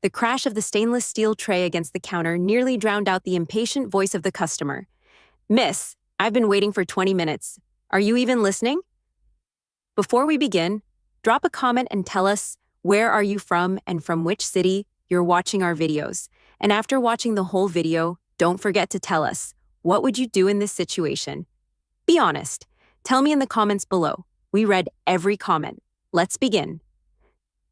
The crash of the stainless steel tray against the counter nearly drowned out the impatient voice of the customer. Miss, I've been waiting for 20 minutes. Are you even listening? Before we begin, drop a comment and tell us where are you from and from which city you're watching our videos. And after watching the whole video, don't forget to tell us, what would you do in this situation? Be honest. Tell me in the comments below. We read every comment. Let's begin.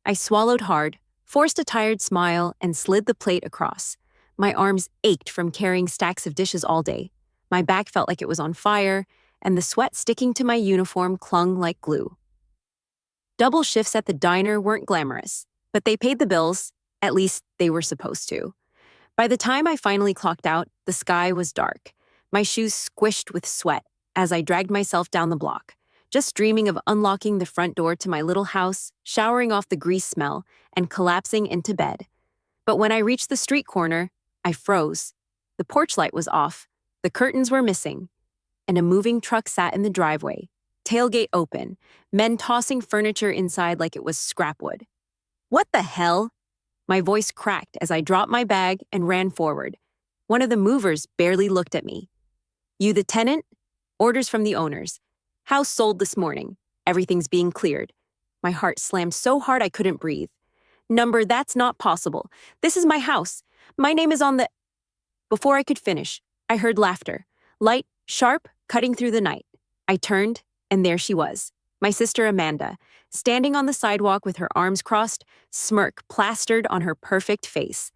I swallowed hard, forced a tired smile, and slid the plate across. My arms ached from carrying stacks of dishes all day. My back felt like it was on fire, and the sweat sticking to my uniform clung like glue. Double shifts at the diner weren't glamorous, but they paid the bills. At least they were supposed to. By the time I finally clocked out, the sky was dark. My shoes squished with sweat as I dragged myself down the block, just dreaming of unlocking the front door to my little house, showering off the grease smell, and collapsing into bed. But when I reached the street corner, I froze. The porch light was off, the curtains were missing, and a moving truck sat in the driveway, tailgate open, men tossing furniture inside like it was scrap wood. What the hell? My voice cracked as I dropped my bag and ran forward. One of the movers barely looked at me. You the tenant? Orders from the owners. House sold this morning. Everything's being cleared. My heart slammed so hard I couldn't breathe. Number, that's not possible. This is my house. My name is on the... Before I could finish, I heard laughter. Light, sharp, cutting through the night. I turned, and there she was. My sister Amanda, standing on the sidewalk with her arms crossed, smirk plastered on her perfect face.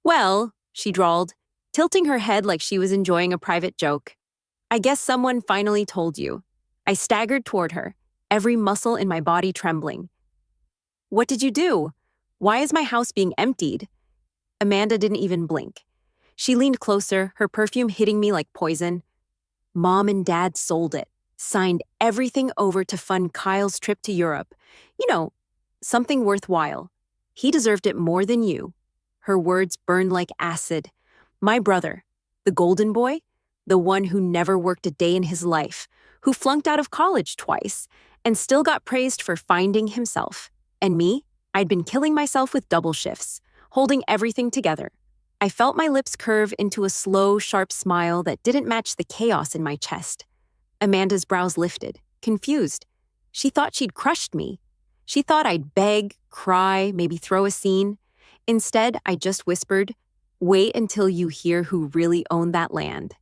Well, she drawled, tilting her head like she was enjoying a private joke. I guess someone finally told you. I staggered toward her, every muscle in my body trembling. What did you do? Why is my house being emptied? Amanda didn't even blink. She leaned closer, her perfume hitting me like poison. Mom and Dad sold it, signed everything over to fund Kyle's trip to Europe. You know, something worthwhile. He deserved it more than you. Her words burned like acid. My brother, the golden boy, the one who never worked a day in his life, who flunked out of college twice, and still got praised for finding himself. And me? I'd been killing myself with double shifts, holding everything together. I felt my lips curve into a slow, sharp smile that didn't match the chaos in my chest. Amanda's brows lifted, confused. She thought she'd crushed me. She thought I'd beg, cry, maybe throw a scene. Instead, I just whispered, "Wait until you hear who really owned that land."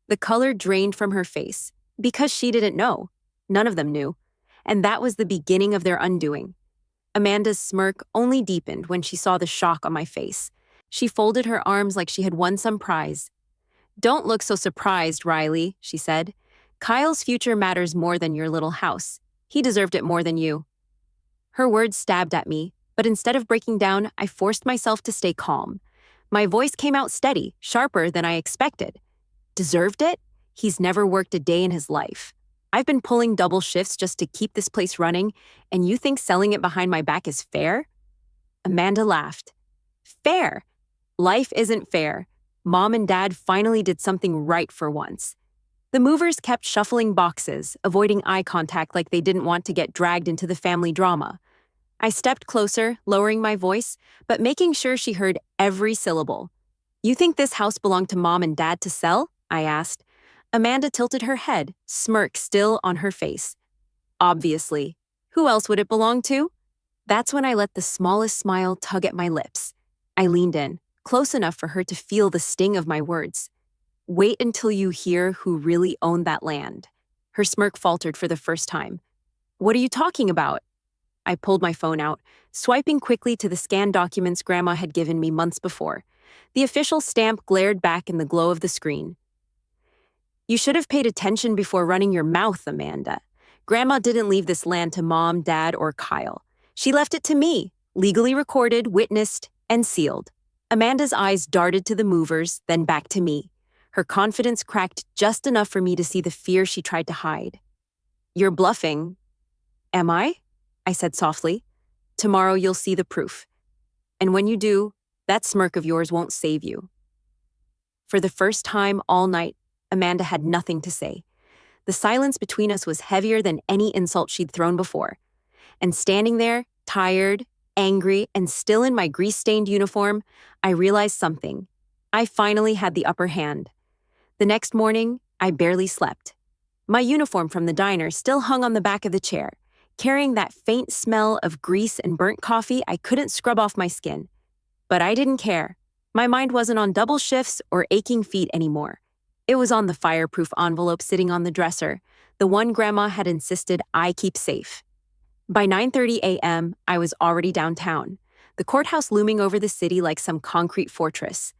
The color drained from her face, because she didn't know. None of them knew. And that was the beginning of their undoing. Amanda's smirk only deepened when she saw the shock on my face. She folded her arms like she had won some prize. "Don't look so surprised, Riley," she said. "Kyle's future matters more than your little house. He deserved it more than you." Her words stabbed at me, but instead of breaking down, I forced myself to stay calm. My voice came out steady, sharper than I expected. Deserved it? He's never worked a day in his life. I've been pulling double shifts just to keep this place running, and you think selling it behind my back is fair? Amanda laughed. Fair? Life isn't fair. Mom and Dad finally did something right for once. The movers kept shuffling boxes, avoiding eye contact like they didn't want to get dragged into the family drama. I stepped closer, lowering my voice, but making sure she heard every syllable. You think this house belonged to Mom and Dad to sell? I asked. Amanda tilted her head, smirk still on her face. Obviously. Who else would it belong to? That's when I let the smallest smile tug at my lips. I leaned in, close enough for her to feel the sting of my words. Wait until you hear who really owned that land. Her smirk faltered for the first time. What are you talking about? I pulled my phone out, swiping quickly to the scanned documents Grandma had given me months before. The official stamp glared back in the glow of the screen. You should have paid attention before running your mouth, Amanda. Grandma didn't leave this land to Mom, Dad, or Kyle. She left it to me, legally recorded, witnessed, and sealed. Amanda's eyes darted to the movers, then back to me. Her confidence cracked just enough for me to see the fear she tried to hide. You're bluffing. Am I? I said softly. Tomorrow you'll see the proof. And when you do, that smirk of yours won't save you. For the first time all night, Amanda had nothing to say. The silence between us was heavier than any insult she'd thrown before. And standing there, tired, Angry and still in my grease-stained uniform, I realized something. I finally had the upper hand. The next morning, I barely slept. My uniform from the diner still hung on the back of the chair, carrying that faint smell of grease and burnt coffee I couldn't scrub off my skin. But I didn't care. My mind wasn't on double shifts or aching feet anymore. It was on the fireproof envelope sitting on the dresser, the one Grandma had insisted I keep safe. By 9:30 a.m., I was already downtown, the courthouse looming over the city like some concrete fortress.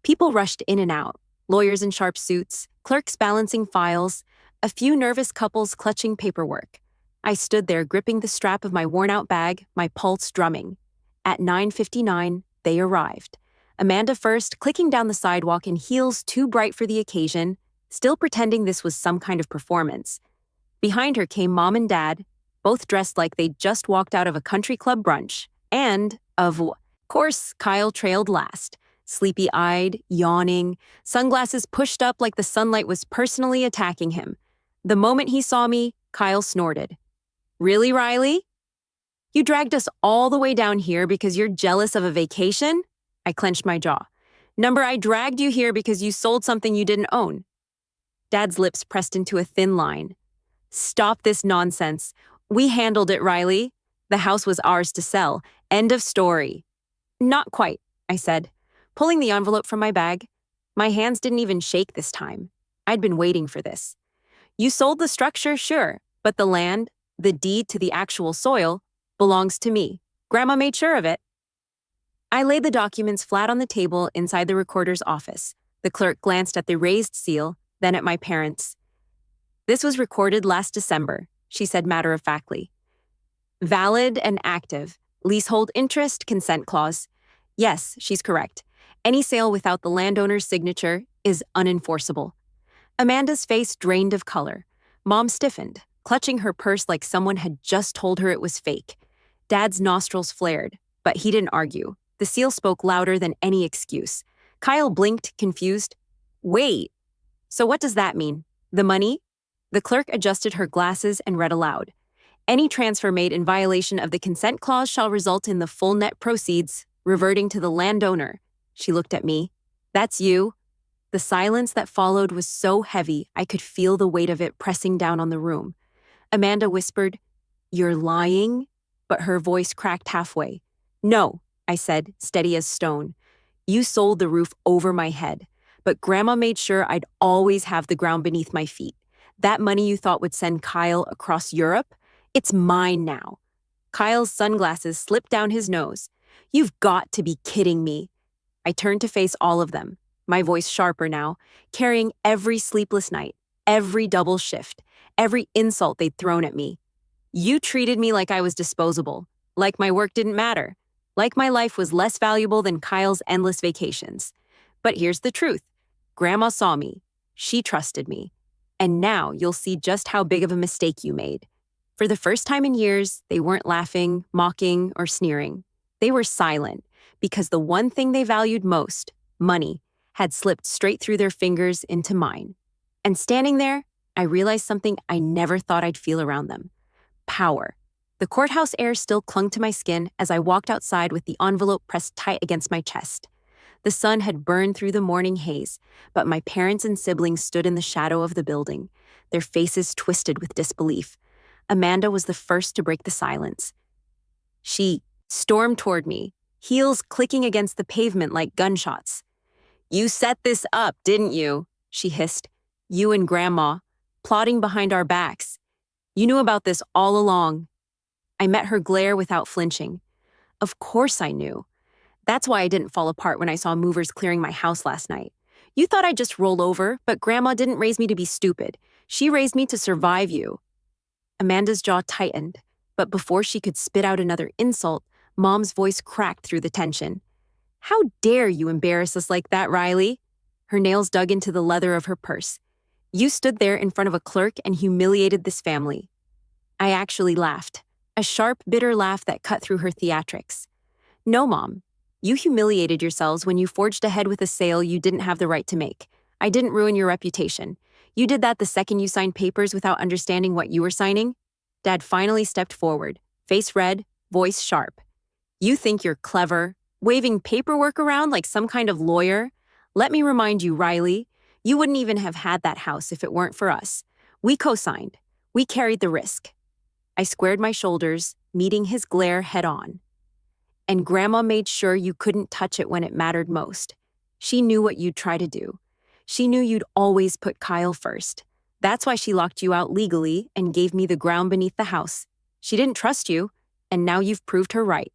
People rushed in and out, lawyers in sharp suits, clerks balancing files, a few nervous couples clutching paperwork. I stood there gripping the strap of my worn-out bag, my pulse drumming. At 9:59, they arrived. Amanda first, clicking down the sidewalk in heels too bright for the occasion, still pretending this was some kind of performance. Behind her came Mom and Dad, both dressed like they'd just walked out of a country club brunch. And, of course, Kyle trailed last, sleepy-eyed, yawning, sunglasses pushed up like the sunlight was personally attacking him. The moment he saw me, Kyle snorted. "Really, Riley? You dragged us all the way down here because you're jealous of a vacation?" I clenched my jaw. "Number, I dragged you here because you sold something you didn't own." Dad's lips pressed into a thin line. "Stop this nonsense. We handled it, Riley. The house was ours to sell. End of story." "Not quite," I said, pulling the envelope from my bag. My hands didn't even shake this time. I'd been waiting for this. "You sold the structure, sure, but the land, the deed to the actual soil, belongs to me. Grandma made sure of it." I laid the documents flat on the table inside the recorder's office. The clerk glanced at the raised seal, then at my parents. "This was recorded last December," she said matter-of-factly. "Valid and active. Leasehold interest, consent clause. Yes, she's correct. Any sale without the landowner's signature is unenforceable." Amanda's face drained of color. Mom stiffened, clutching her purse like someone had just told her it was fake. Dad's nostrils flared, but he didn't argue. The seal spoke louder than any excuse. Kyle blinked, confused. "Wait, so what does that mean? The money?" The clerk adjusted her glasses and read aloud. "Any transfer made in violation of the consent clause shall result in the full net proceeds reverting to the landowner." She looked at me. "That's you?" The silence that followed was so heavy I could feel the weight of it pressing down on the room. Amanda whispered, "You're lying?" But her voice cracked halfway. "No," I said, steady as stone. "You sold the roof over my head, but Grandma made sure I'd always have the ground beneath my feet. That money you thought would send Kyle across Europe? It's mine now." Kyle's sunglasses slipped down his nose. "You've got to be kidding me." I turned to face all of them, my voice sharper now, carrying every sleepless night, every double shift, every insult they'd thrown at me. "You treated me like I was disposable, like my work didn't matter, like my life was less valuable than Kyle's endless vacations. But here's the truth. Grandma saw me. She trusted me. And now you'll see just how big of a mistake you made." For the first time in years, they weren't laughing, mocking, or sneering. They were silent, because the one thing they valued most, money, had slipped straight through their fingers into mine. And standing there, I realized something I never thought I'd feel around them. Power. The courthouse air still clung to my skin as I walked outside with the envelope pressed tight against my chest. The sun had burned through the morning haze, but my parents and siblings stood in the shadow of the building, their faces twisted with disbelief. Amanda was the first to break the silence. She stormed toward me, heels clicking against the pavement like gunshots. "You set this up, didn't you?" she hissed. "You and Grandma, plotting behind our backs. You knew about this all along." I met her glare without flinching. Of course I knew. That's why I didn't fall apart when I saw movers clearing my house last night. You thought I'd just roll over, but Grandma didn't raise me to be stupid. She raised me to survive you. Amanda's jaw tightened, but before she could spit out another insult, Mom's voice cracked through the tension. "How dare you embarrass us like that, Riley?" Her nails dug into the leather of her purse. "You stood there in front of a clerk and humiliated this family." I actually laughed, a sharp, bitter laugh that cut through her theatrics. "No, Mom. You humiliated yourselves when you forged ahead with a sale you didn't have the right to make. I didn't ruin your reputation. You did that the second you signed papers without understanding what you were signing." Dad finally stepped forward, face red, voice sharp. You think you're clever, waving paperwork around like some kind of lawyer? Let me remind you, Riley, you wouldn't even have had that house if it weren't for us. We co-signed. We carried the risk. I squared my shoulders, meeting his glare head on. And Grandma made sure you couldn't touch it when it mattered most. She knew what you'd try to do. She knew you'd always put Kyle first. That's why she locked you out legally and gave me the ground beneath the house. She didn't trust you, and now you've proved her right.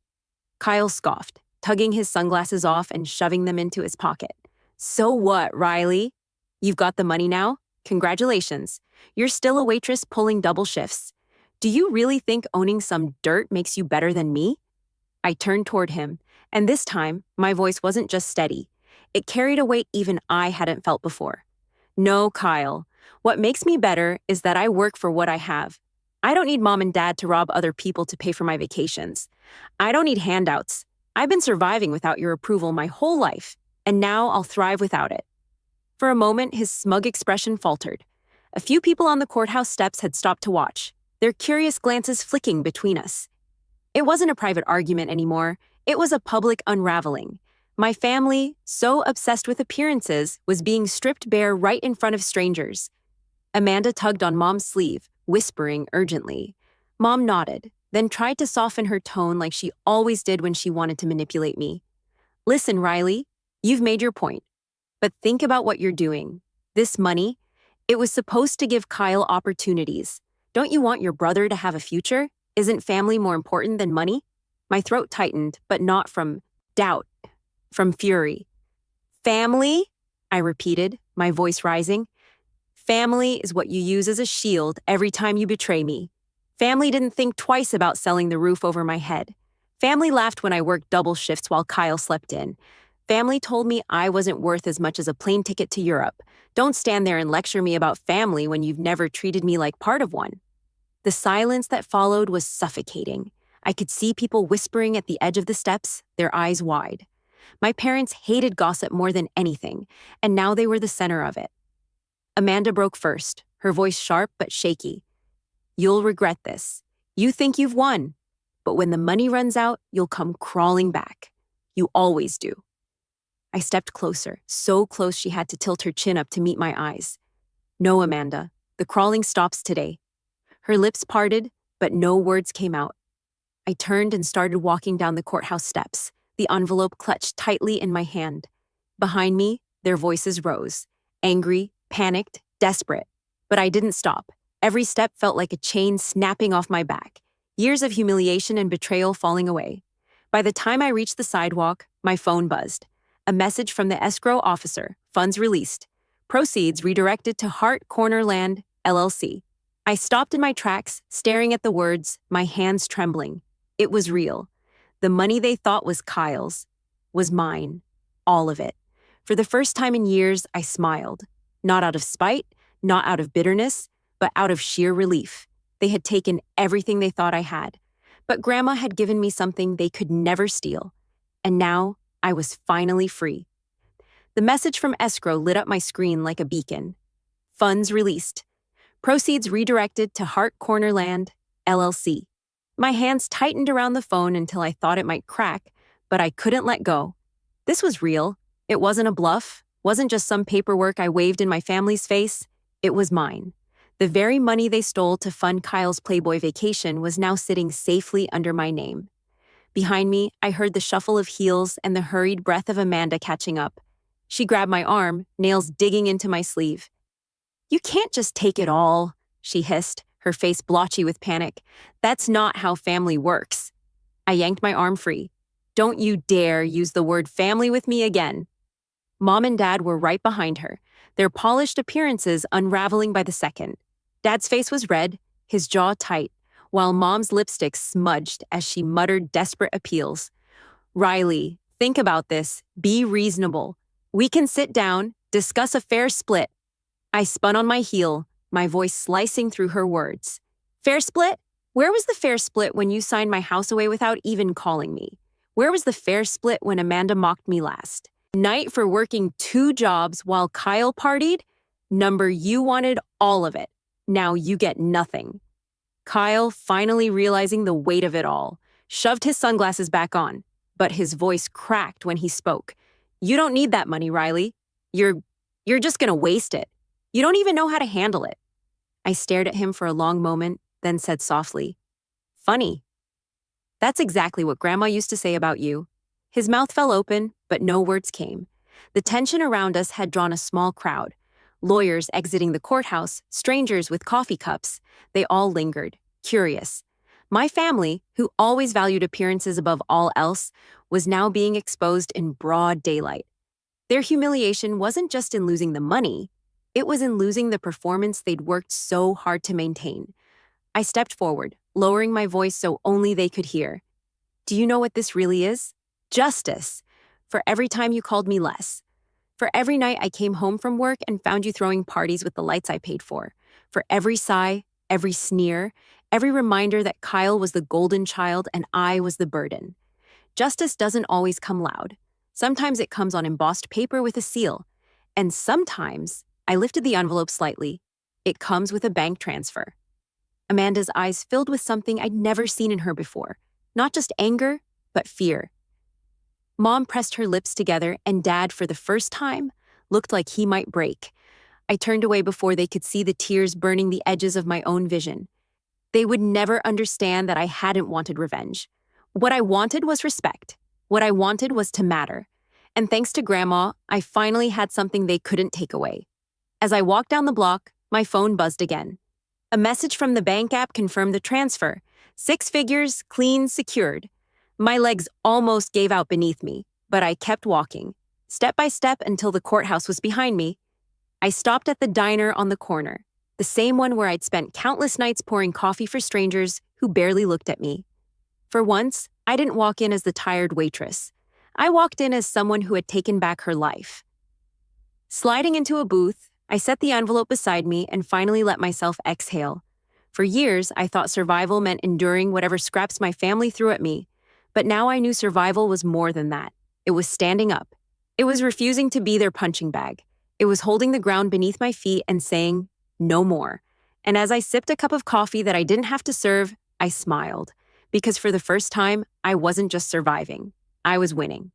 Kyle scoffed, tugging his sunglasses off and shoving them into his pocket. So what, Riley? You've got the money now? Congratulations. You're still a waitress pulling double shifts. Do you really think owning some dirt makes you better than me? I turned toward him, and this time, my voice wasn't just steady. It carried a weight even I hadn't felt before. No, Kyle. What makes me better is that I work for what I have. I don't need mom and dad to rob other people to pay for my vacations. I don't need handouts. I've been surviving without your approval my whole life, and now I'll thrive without it. For a moment, his smug expression faltered. A few people on the courthouse steps had stopped to watch, their curious glances flicking between us. It wasn't a private argument anymore. It was a public unraveling. My family, so obsessed with appearances, was being stripped bare right in front of strangers. Amanda tugged on Mom's sleeve, whispering urgently. Mom nodded, then tried to soften her tone like she always did when she wanted to manipulate me. Listen, Riley, you've made your point. But think about what you're doing. This money, it was supposed to give Kyle opportunities. Don't you want your brother to have a future? Isn't family more important than money? My throat tightened, but not from doubt, from fury. Family? I repeated, my voice rising. Family is what you use as a shield every time you betray me. Family didn't think twice about selling the roof over my head. Family laughed when I worked double shifts while Kyle slept in. Family told me I wasn't worth as much as a plane ticket to Europe. Don't stand there and lecture me about family when you've never treated me like part of one. The silence that followed was suffocating. I could see people whispering at the edge of the steps, their eyes wide. My parents hated gossip more than anything, and now they were the center of it. Amanda broke first, her voice sharp but shaky. You'll regret this. You think you've won, but when the money runs out, you'll come crawling back. You always do. I stepped closer, so close she had to tilt her chin up to meet my eyes. No, Amanda, the crawling stops today. Her lips parted, but no words came out. I turned and started walking down the courthouse steps, the envelope clutched tightly in my hand. Behind me, their voices rose, angry, panicked, desperate. But I didn't stop. Every step felt like a chain snapping off my back, years of humiliation and betrayal falling away. By the time I reached the sidewalk, my phone buzzed. A message from the escrow officer, funds released. Proceeds redirected to Hart Corner Land, LLC. I stopped in my tracks, staring at the words, my hands trembling. It was real. The money they thought was Kyle's was mine. All of it. For the first time in years, I smiled. Not out of spite, not out of bitterness, but out of sheer relief. They had taken everything they thought I had. But Grandma had given me something they could never steal. And now, I was finally free. The message from escrow lit up my screen like a beacon. Funds released. Proceeds redirected to Hart Corner Land, LLC. My hands tightened around the phone until I thought it might crack, but I couldn't let go. This was real. It wasn't a bluff, wasn't just some paperwork I waved in my family's face. It was mine. The very money they stole to fund Kyle's Playboy vacation was now sitting safely under my name. Behind me, I heard the shuffle of heels and the hurried breath of Amanda catching up. She grabbed my arm, nails digging into my sleeve. You can't just take it all, she hissed, her face blotchy with panic. That's not how family works. I yanked my arm free. Don't you dare use the word family with me again. Mom and Dad were right behind her, their polished appearances unraveling by the second. Dad's face was red, his jaw tight, while Mom's lipstick smudged as she muttered desperate appeals. Riley, think about this. Be reasonable. We can sit down, discuss a fair split. I spun on my heel, my voice slicing through her words. Fair split? Where was the fair split when you signed my house away without even calling me? Where was the fair split when Amanda mocked me last? Night for working 2 jobs while Kyle partied? Number, you wanted all of it. Now you get nothing. Kyle, finally realizing the weight of it all, shoved his sunglasses back on, but his voice cracked when he spoke. "You don't need that money, Riley. You're just gonna waste it. You don't even know how to handle it." I stared at him for a long moment, then said softly, "Funny. That's exactly what Grandma used to say about you." His mouth fell open, but no words came. The tension around us had drawn a small crowd. Lawyers exiting the courthouse, strangers with coffee cups. They all lingered, curious. My family, who always valued appearances above all else, was now being exposed in broad daylight. Their humiliation wasn't just in losing the money, it was in losing the performance they'd worked so hard to maintain. I stepped forward, lowering my voice so only they could hear. "Do you know what this really is? Justice. For every time you called me less. For every night I came home from work and found you throwing parties with the lights I paid for. For every sigh, every sneer, every reminder that Kyle was the golden child and I was the burden. Justice doesn't always come loud. Sometimes it comes on embossed paper with a seal. And sometimes," I lifted the envelope slightly, "it comes with a bank transfer." Amanda's eyes filled with something I'd never seen in her before. Not just anger, but fear. Mom pressed her lips together, and Dad, for the first time, looked like he might break. I turned away before they could see the tears burning the edges of my own vision. They would never understand that I hadn't wanted revenge. What I wanted was respect. What I wanted was to matter. And thanks to Grandma, I finally had something they couldn't take away. As I walked down the block, my phone buzzed again. A message from the bank app confirmed the transfer. 6 figures, clean, secured. My legs almost gave out beneath me, but I kept walking, step by step until the courthouse was behind me. I stopped at the diner on the corner, the same one where I'd spent countless nights pouring coffee for strangers who barely looked at me. For once, I didn't walk in as the tired waitress. I walked in as someone who had taken back her life. Sliding into a booth, I set the envelope beside me and finally let myself exhale. For years, I thought survival meant enduring whatever scraps my family threw at me. But now I knew survival was more than that. It was standing up. It was refusing to be their punching bag. It was holding the ground beneath my feet and saying, "No more." And as I sipped a cup of coffee that I didn't have to serve, I smiled. Because for the first time, I wasn't just surviving. I was winning.